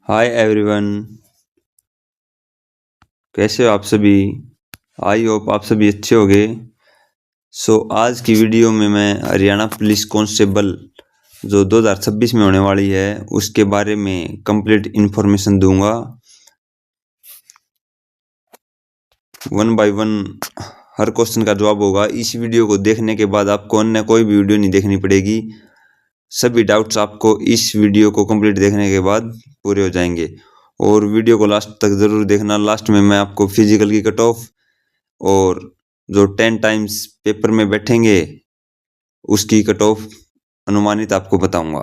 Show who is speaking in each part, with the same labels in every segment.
Speaker 1: Hi everyone, कैसे हो आप सभी। आई होप आप सभी अच्छे होंगे। आज की वीडियो में मैं हरियाणा पुलिस कांस्टेबल जो 2026 में होने वाली है उसके बारे में कंप्लीट इन्फॉर्मेशन दूंगा। One by one her question का जवाब होगा। इस वीडियो को देखने के बाद आपको अन्य कोई भी वीडियो नहीं देखनी पड़ेगी। सभी डाउट्स आपको इस वीडियो को कंप्लीट देखने के बाद पूरे हो जाएंगे। और वीडियो को लास्ट तक ज़रूर देखना। लास्ट में मैं आपको फिजिकल की कट ऑफ और जो 10 टाइम्स पेपर में बैठेंगे उसकी कट ऑफ अनुमानित आपको बताऊंगा।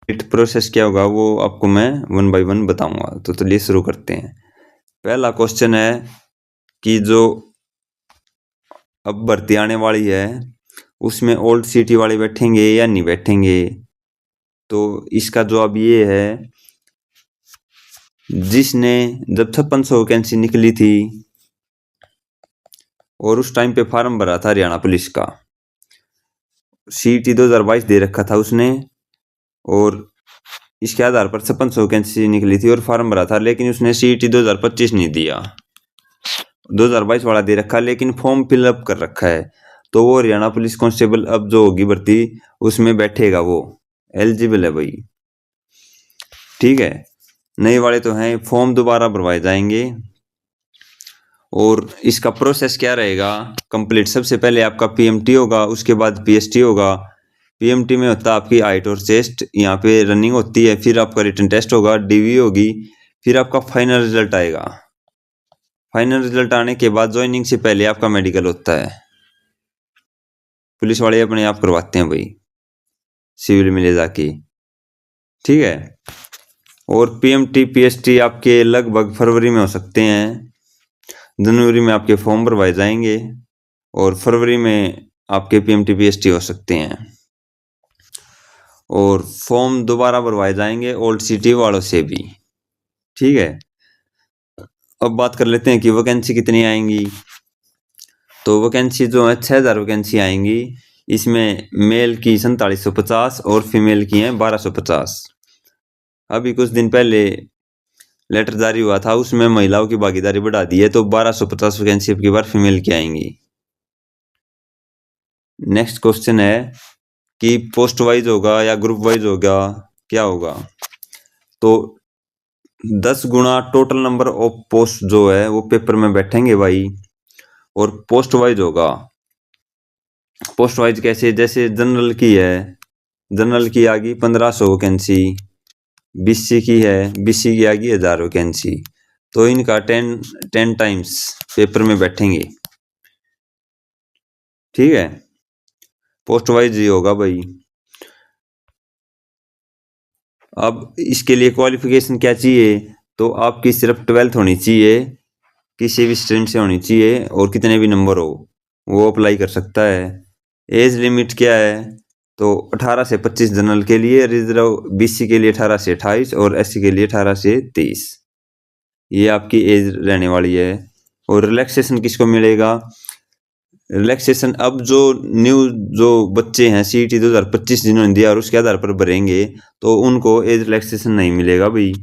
Speaker 1: इट प्रोसेस क्या होगा वो आपको मैं वन बाय वन बताऊंगा। तो चलिए शुरू करते हैं। पहला क्वेश्चन है कि जो अब भर्ती आने वाली है उसमें ओल्ड सिटी वाले बैठेंगे या नहीं बैठेंगे। तो इसका जवाब ये है, जिसने जब 5600 वैकेंसी निकली थी और उस टाइम पे फॉर्म भरा था हरियाणा पुलिस का, सीटी 2022 दे रखा था उसने और इसके आधार पर 5600 वैकेंसी निकली थी और फॉर्म भरा था, लेकिन उसने सीटी 2025 नहीं दिया, 2022 वाला दे रखा, लेकिन फॉर्म फिलअप कर रखा है। तो वो हरियाणा पुलिस कांस्टेबल अब जो होगी भर्ती उसमें बैठेगा, वो एलिजिबल है भाई। ठीक है, नए वाले तो हैं, फॉर्म दोबारा भरवाए जाएंगे। और इसका प्रोसेस क्या रहेगा कंप्लीट। सबसे पहले आपका पीएमटी होगा, उसके बाद पीएसटी होगा। पीएमटी में होता है आपकी हाइट और चेस्ट, यहाँ पे रनिंग होती है, फिर आपका रिटन टेस्ट होगा, डीवी होगी, फिर आपका फाइनल रिजल्ट आएगा। फाइनल रिजल्ट आने के बाद ज्वाइनिंग से पहले आपका मेडिकल होता है। पुलिस वाले अपने आप करवाते हैं भाई, सिविल में ले जाके। ठीक है, और पीएमटी पीएसटी आपके लगभग फरवरी में हो सकते हैं। जनवरी में आपके फॉर्म भरवाए जाएंगे और फरवरी में आपके पीएमटी पीएसटी हो सकते हैं। और फॉर्म दोबारा भरवाए जाएंगे ओल्ड सिटी वालों से भी। ठीक है, अब बात कर लेते हैं कि वैकेंसी कितनी आएंगी। तो वैकेंसी जो है 6000 वैकेंसी आएंगी। इसमें मेल की 4750 और फीमेल की हैं 1250। अभी कुछ दिन पहले लेटर जारी हुआ था, उसमें महिलाओं की भागीदारी बढ़ा दी है, तो 1250 वैकेंसी अब की बार फीमेल की आएंगी। नेक्स्ट क्वेश्चन है कि पोस्ट वाइज होगा या ग्रुप वाइज होगा, क्या होगा। तो 10 गुना टोटल नंबर ऑफ पोस्ट जो है वो पेपर में बैठेंगे भाई। और पोस्ट वाइज होगा। पोस्ट वाइज कैसे, जैसे जनरल की है, जनरल की आ गई 1500 वैकेंसी, बीसी की है, बीसी की आ गई 1000 वैकेंसी। तो इनका 10 टाइम्स पेपर में बैठेंगे। ठीक है, पोस्ट वाइज ही होगा भाई। अब इसके लिए क्वालिफिकेशन क्या चाहिए, तो आपकी सिर्फ 12th होनी चाहिए, किसी भी स्ट्रीम से होनी चाहिए, और कितने भी नंबर हो वो अप्लाई कर सकता है। एज लिमिट क्या है, तो 18 से 25 जनरल के लिए, रिजर्व बीसी के लिए 18 से 28 और एससी के लिए 18 से 23, ये आपकी एज रहने वाली है। और रिलैक्सेशन किसको मिलेगा, रिलैक्सेशन अब जो न्यू जो बच्चे हैं सीईटी 2025 जिन्होंने दिया और उसके आधार पर भरेंगे तो उनको एज रिलैक्सेशन नहीं मिलेगा भाई।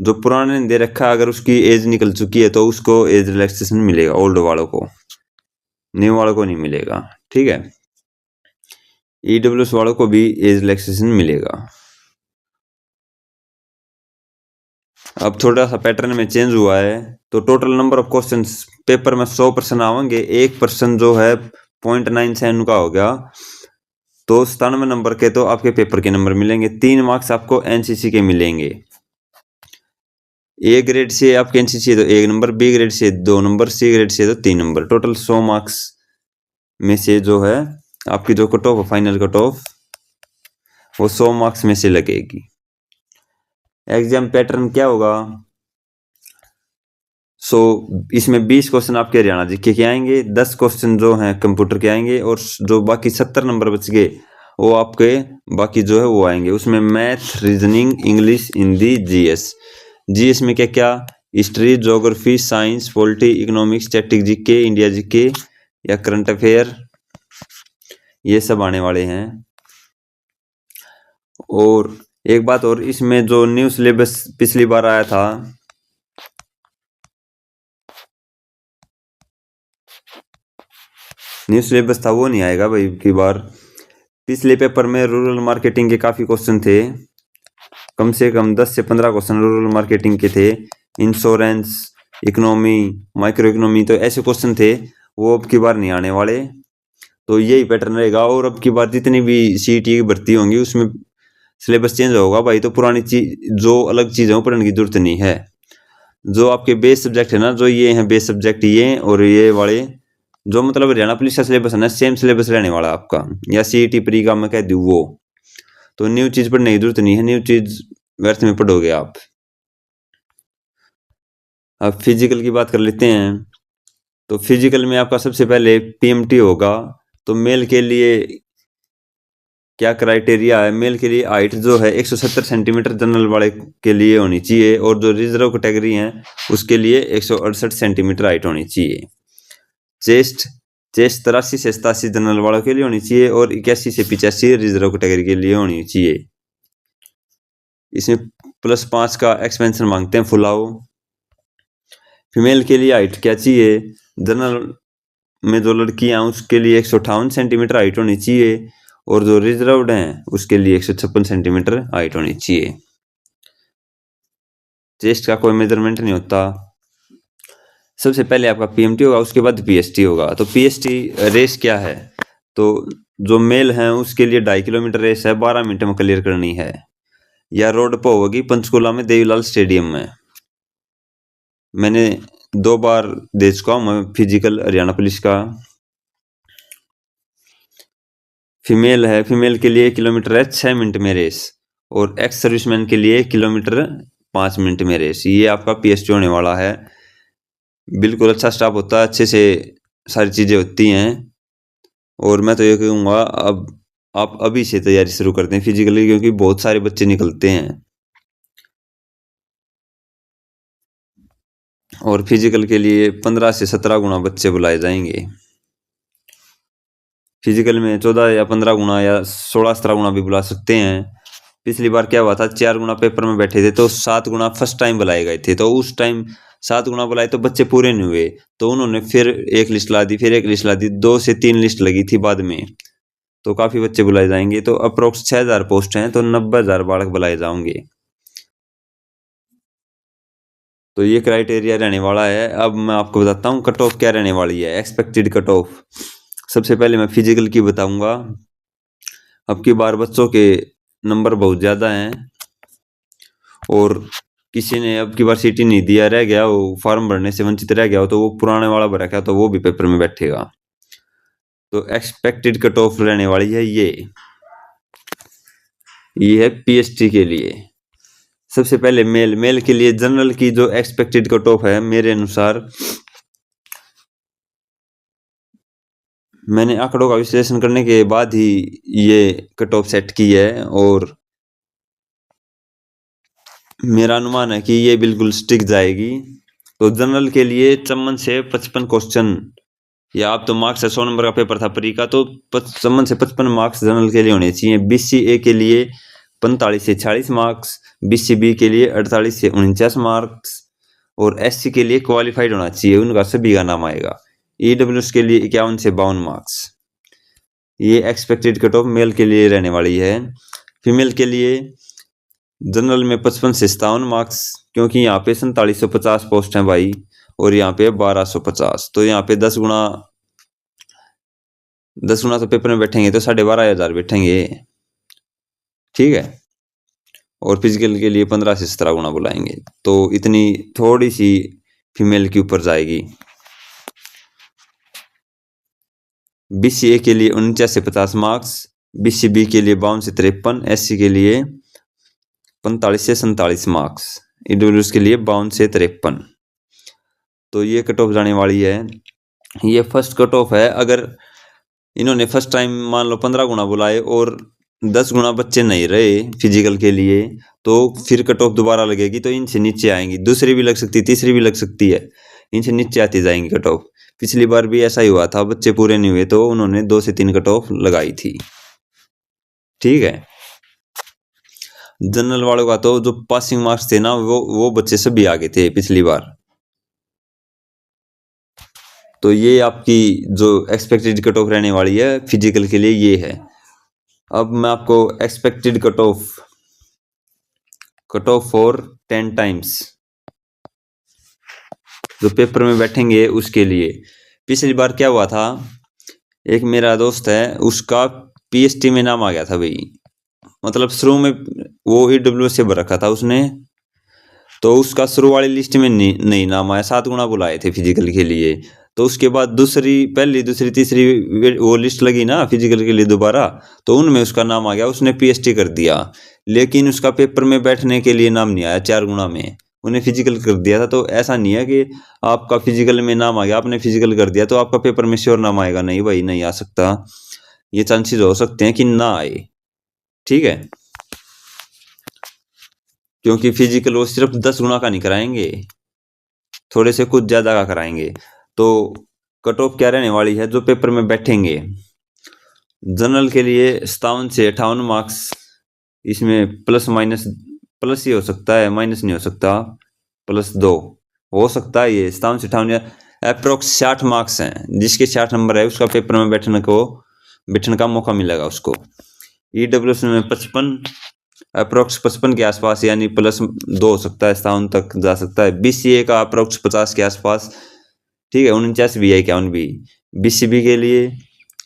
Speaker 1: जो पुराने ने दे रखा अगर उसकी एज निकल चुकी है तो उसको एज रिलैक्सेशन मिलेगा, ओल्ड वालों को, न्यू वालों को नहीं मिलेगा। ठीक है, ईडब्ल्यूएस वालों को भी एज रिलैक्सेशन मिलेगा। अब थोड़ा सा पैटर्न में चेंज हुआ है। तो total number of questions paper में 100% आवेंगे, 1% जो है 0.97 का हो गया, तो 97 नंबर के तो आपके पेपर के नंबर मिलेंगे। 3 मार्क्स आपको एनसीसी के मिलेंगे। ए ग्रेड से आपके एनसीसी है तो 1 नंबर, बी ग्रेड से 2 नंबर, सी ग्रेड से तो 3 नंबर। टोटल 100 मार्क्स में से जो है आपकी जो cut off final cut off वो 100 मार्क्स में से लगेगी। एग्जाम पैटर्न क्या होगा, इसमें 20 क्वेश्चन आपके हरियाणा जीके के आएंगे, 10 क्वेश्चन जो हैं कंप्यूटर के आएंगे, और जो बाकी 70 नंबर बच गए वो आपके बाकी जो है वो आएंगे। उसमें math, reasoning, English, Hindi, GS. GS में क्या क्या, history, geography, science, polity, economics, static GK, India GK या करंट अफेयर, ये सब आने वाले हैं। और एक बात और, इसमें जो न्यू सिलेबस पिछली बार आया था, न्यू सिलेबस था, वो नहीं आएगा भाई की बार। पिछले पेपर में रूरल मार्केटिंग के काफी क्वेश्चन थे, कम से कम 10 से 15 क्वेश्चन रूरल मार्केटिंग के थे। इंश्योरेंस, इकोनॉमी, माइक्रो इकोनॉमी, तो ऐसे क्वेश्चन थे, वो अब की बार नहीं आने वाले। तो यही पैटर्न रहेगा। और अब की बार जितनी भी सीईटी की भर्ती होंगी उसमें सिलेबस चेंज होगा भाई, तो पुरानी चीज, जो अलग चीज है वो पढ़ने की जरूरत नहीं है। जो आपके बेस सब्जेक्ट है ना, जो ये हैं बेस सब्जेक्ट, ये और ये वाले, जो मतलब हरियाणा पुलिस का सिलेबस है ना, सेम सिलेबस रहने वाला आपका, या सीईटी प्री का मैं कह दूं वो। तो न्यू चीज पढ़ने की जरूरत नहीं है, न्यू चीज व्यर्थ में पढ़ोगे आप। अब फिजिकल की बात कर लेते हैं। तो फिजिकल में आपका सबसे पहले पीएमटी होगा। तो मेल के लिए क्या क्राइटेरिया है? मेल के लिए हाइट जो है 170 सेंटीमीटर जनरल वाले के लिए होनी चाहिए, और जो रिजर्व कैटेगरी है उसके लिए 168 सेंटीमीटर हाइट होनी चाहिए। चेस्ट 83 से 87 जनरल वालों के लिए होनी चाहिए, और 81 से 85 रिजर्व कैटेगरी के लिए होनी चाहिए। इसमें +5 का एक्सपेंशन मांगते हैं, फुलाओ। फीमेल के लिए हाइट क्या चाहिए? जनरल में जो लड़कियां हैं उसके लिए 158 सेंटीमीटर हाइट होनी चाहिए, और जो रिजर्व्ड हैं उसके लिए 156 सेंटीमीटर हाइट होनी चाहिए। चेस्ट का कोई मेजरमेंट नहीं होता। सबसे पहले आपका पीएमटी होगा, उसके बाद पीएसटी होगा। तो पीएसटी रेस क्या है? तो जो मेल है उसके लिए 2.5 किलोमीटर रेस है, 12 मिनट में क्लियर करनी है, या रोड पर होगी पंचकुला में देवीलाल स्टेडियम में। मैंने 2 बार दे चुका हूं मैं फिजिकल हरियाणा पुलिस का। फीमेल है, फीमेल के लिए 1 किलोमीटर है 6 मिनट में रेस, और एक्स सर्विसमैन के लिए 1 किलोमीटर 5 मिनट में रेस। ये आपका पीएसटी होने वाला है। बिल्कुल अच्छा स्टाफ होता है, अच्छे से सारी चीजें होती हैं। और मैं तो ये कहूँगा अब आप अभी से तैयारी शुरू कर दें फिजिकली, क्योंकि बहुत सारे बच्चे निकलते हैं। और फिजिकल के लिए 15 से 17 गुना बच्चे बुलाए जाएंगे। फिजिकल में 14 या 15 गुना या 16-17 गुना भी बुला सकते हैं। पिछली बार क्या हुआ था, 4 गुना पेपर में बैठे थे, तो 7 गुना फर्स्ट टाइम बुलाए गए थे। तो उस टाइम 7 गुना बुलाए तो बच्चे पूरे नहीं हुए, तो उन्होंने फिर एक लिस्ट ला दी, फिर एक लिस्ट ला दी, 2 से 3 लिस्ट लगी थी बाद में। तो काफी बच्चे बुलाए जाएंगे। तो अप्रोक्स 6000 पोस्ट हैं, तो 90,000 बालक बुलाए जाएंगे। तो ये क्राइटेरिया रहने वाला है। अब मैं आपको बताता हूँ कट ऑफ क्या रहने वाली है, एक्सपेक्टेड कट ऑफ। सबसे पहले मैं फिजिकल की बताऊंगा। अब की बार बच्चों के नंबर बहुत ज्यादा हैं, और किसी ने अब की बार सीटी नहीं दिया, रह गया वो, फॉर्म भरने से वंचित रह गया हो, तो वो पुराने वाला भरा गया, तो वो भी पेपर में बैठेगा। तो एक्सपेक्टेड कट ऑफ रहने वाली है ये है पीएसटी के लिए। सबसे पहले मेल के लिए जनरल की जो एक्सपेक्टेड कट ऑफ है, मेरे अनुसार, मैंने आंकड़ों का विश्लेषण करने के बाद ही ये कट ऑफ सेट की है, और मेरा अनुमान है कि ये बिल्कुल स्टिक जाएगी। तो जनरल के लिए 54 से 55 क्वेश्चन, या आप तो मार्क्स है 100 नंबर का पेपर था प्री का, तो 55 से 55 मार्क्स जनरल के लिए होने चाहिए। बीसीए के लिए 45 से 46 मार्क्स, बीसीबी के लिए 48 से 49 मार्क्स, और एससी के लिए क्वालिफाइड होना चाहिए, उनका सभी का नाम आएगा। ईडब्ल्यूएस के लिए 51 से 52 मार्क्स। ये एक्सपेक्टेड कट ऑफ मेल के लिए रहने वाली है। फीमेल के लिए जनरल में 55 से 57 मार्क्स, क्योंकि यहाँ पे 4750 पोस्ट हैं भाई, और यहाँ पे 1250, तो यहाँ पे 10 गुना तो पेपर में बैठेंगे, तो 12,500 बैठेंगे। ठीक है। और फिजिकल के लिए 15 से 17 गुना बुलाएंगे, तो इतनी थोड़ी सी फीमेल के ऊपर जाएगी। बीसीए के लिए 49 से 50 मार्क्स, बीसीबी के लिए 52 से 53, एससी के लिए 45 से 47 मार्क्स, ईडब्ल्यूएस के लिए 52 से 53। तो ये कट ऑफ जाने वाली है। ये फर्स्ट कट ऑफ है। अगर इन्होंने फर्स्ट टाइम मान लो 15 गुना बुलाए और 10 गुना बच्चे नहीं रहे फिजिकल के लिए, तो फिर कट ऑफ दोबारा लगेगी, तो इनसे नीचे आएंगी। दूसरी भी लग सकती है, तीसरी भी लग सकती है, इनसे नीचे आती जाएंगी कट ऑफ। पिछली बार भी ऐसा ही हुआ था, बच्चे पूरे नहीं हुए, तो उन्होंने 2 से 3 कट ऑफ लगाई थी। ठीक है। जनरल वालों का तो जो पासिंग मार्क्स थे ना वो बच्चे सभी आगे थे पिछली बार। तो ये आपकी जो एक्सपेक्टेड कट ऑफ रहने वाली है फिजिकल के लिए ये है। अब मैं आपको expected cut off for 10 times जो पेपर में बैठेंगे उसके लिए। पिछली बार क्या हुआ था, एक मेरा दोस्त है उसका पीएसटी में नाम आ गया था भाई, मतलब शुरू में वो ईडब्ल्यू से भर रखा था उसने, तो उसका शुरू वाली लिस्ट में नहीं नाम आया, 7 गुना बुलाए थे फिजिकल के लिए। तो उसके बाद पहली दूसरी तीसरी वो लिस्ट लगी ना फिजिकल के लिए दोबारा, तो उनमें उसका नाम आ गया, उसने पीएसटी कर दिया, लेकिन उसका पेपर में बैठने के लिए नाम नहीं आया 4 गुना में, उन्हें फिजिकल कर दिया था। तो ऐसा नहीं है कि आपका फिजिकल में नाम आ गया, आपने फिजिकल कर दिया तो आपका पेपर में श्योर नाम आएगा, नहीं भाई नहीं आ सकता, ये चांसेस हो सकते हैं कि ना आए, ठीक है, क्योंकि फिजिकल वो सिर्फ 10 गुना का नहीं कराएंगे, थोड़े से कुछ ज्यादा का कराएंगे। तो कट ऑफ क्या रहने वाली है जो पेपर में बैठेंगे, जनरल के लिए 57 से 58 मार्क्स, इसमें प्लस ही हो सकता है, माइनस नहीं हो सकता, +2 हो सकता है, ये 57 से 58 अप्रोक्स 60 मार्क्स हैं, जिसके 60 नंबर है उसका पेपर में बैठने का मौका मिलेगा उसको। ईडब्ल्यूएस में 55 अप्रोक्स 55 के आसपास, यानी +2 हो सकता है, 57 तक जा सकता है। बीसीए का अप्रोक्स 50 के आसपास, ठीक है, 49 भी है, 51 भी। बीसीबी के लिए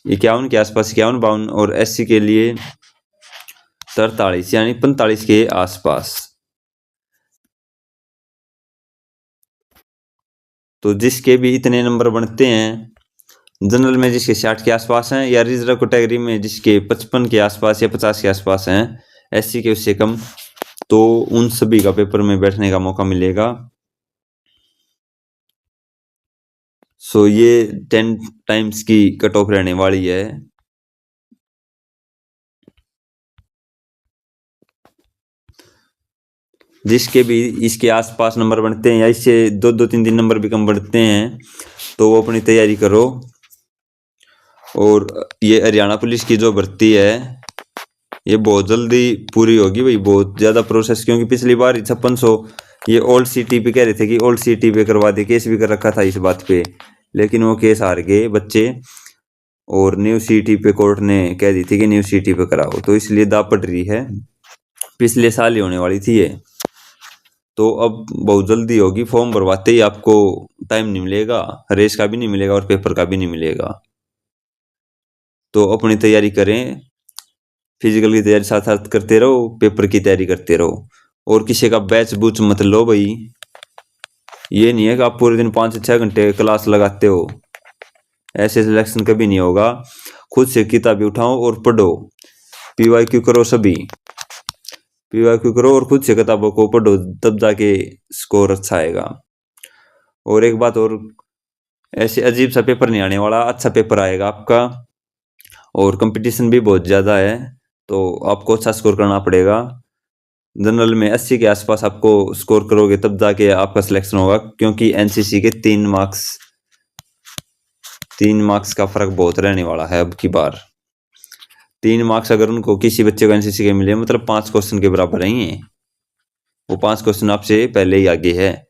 Speaker 1: 51 के आसपास, 51-52, और एससी के लिए 43 यानी 45 के आसपास। तो जिसके भी इतने नंबर बनते हैं, जनरल में जिसके 60 के आसपास हैं, या रिजर्व कैटेगरी में जिसके 55 के आसपास या 50 के आसपास हैं, एससी के उससे कम, तो उन सभी का पेपर में बैठने का मौका मिलेगा। सो ये 10 टाइम्स की कट ऑफ रहने वाली है। जिसके भी इसके आसपास नंबर बनते हैं या इससे 2-3 नंबर भी कम बढ़ते हैं, तो वो अपनी तैयारी करो। और ये हरियाणा पुलिस की जो भर्ती है ये बहुत जल्दी पूरी होगी भाई, बहुत ज़्यादा प्रोसेस, क्योंकि पिछली बार 5600 ये ओल्ड सिटी पे कह रहे थे कि ओल्ड सिटी पे करवा दे, केस भी कर रखा था इस बात पे, लेकिन वो केस हार गए बच्चे, और न्यू सिटी पे कोर्ट ने कह दी थी कि न्यू सिटी पे कराओ, तो इसलिए दाव पड़ रही है। पिछले साल ही होने वाली थी ये, तो अब बहुत जल्दी होगी, फॉर्म भरवाते ही आपको टाइम नहीं मिलेगा, रेस का भी नहीं मिलेगा और पेपर का भी नहीं मिलेगा। तो अपनी तैयारी करें, फिजिकल की तैयारी साथ साथ करते रहो, पेपर की तैयारी करते रहो, और किसी का बैच बूच मत लो भाई। ये नहीं है कि आप पूरे दिन 5 से 6 घंटे क्लास लगाते हो, ऐसे सिलेक्शन कभी नहीं होगा। खुद से किताबें उठाओ और पढ़ो, पीवाईक्यू करो, सभी पीवाईक्यू करो और खुद से किताबों को पढ़ो, तब जाके स्कोर अच्छा आएगा। और एक बात और, ऐसे अजीब सा पेपर नहीं आने वाला, अच्छा पेपर आएगा आपका, और कंपटीशन भी बहुत ज़्यादा है, तो आपको अच्छा स्कोर करना पड़ेगा। जनरल में 80 के आसपास आपको स्कोर करोगे तब जाके आपका सिलेक्शन होगा, क्योंकि एनसीसी के 3 मार्क्स का फर्क बहुत रहने वाला है अब की बार। 3 मार्क्स अगर उनको किसी बच्चे को एनसीसी के मिले, मतलब 5 क्वेश्चन के बराबर नहीं है, वो 5 क्वेश्चन आपसे पहले ही आगे है,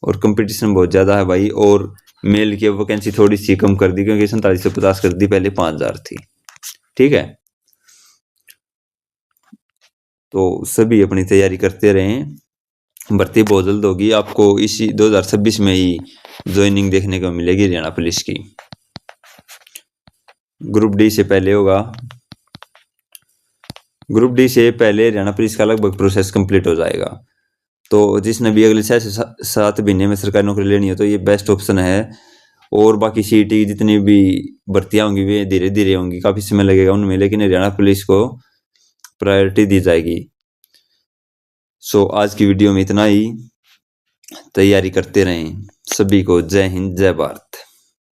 Speaker 1: और कंपटीशन बहुत ज़्यादा है भाई। और मेल की वैकेंसी थोड़ी सी कम कर दी, क्योंकि 47 से 50 कर दी, पहले 5000 थी, ठीक है। तो सभी अपनी तैयारी करते रहें, भर्ती बहुत जल्द होगी, आपको इसी 2026 में ही ज्वाइनिंग देखने को मिलेगी हरियाणा पुलिस की। ग्रुप डी से पहले होगा, ग्रुप डी से पहले हरियाणा पुलिस का लगभग प्रोसेस कंप्लीट हो जाएगा। तो जिसने भी अगले 6 से 7 महीने में सरकारी नौकरी लेनी है तो ये बेस्ट ऑप्शन है। और बाकी सीटी जितनी भी भर्तियां होंगी वे धीरे धीरे होंगी, काफ़ी समय लगेगा उनमें, लेकिन हरियाणा पुलिस को प्रायोरिटी दी जाएगी। सो आज की वीडियो में इतना ही, तैयारी करते रहें। सभी को जय हिंद, जय भारत।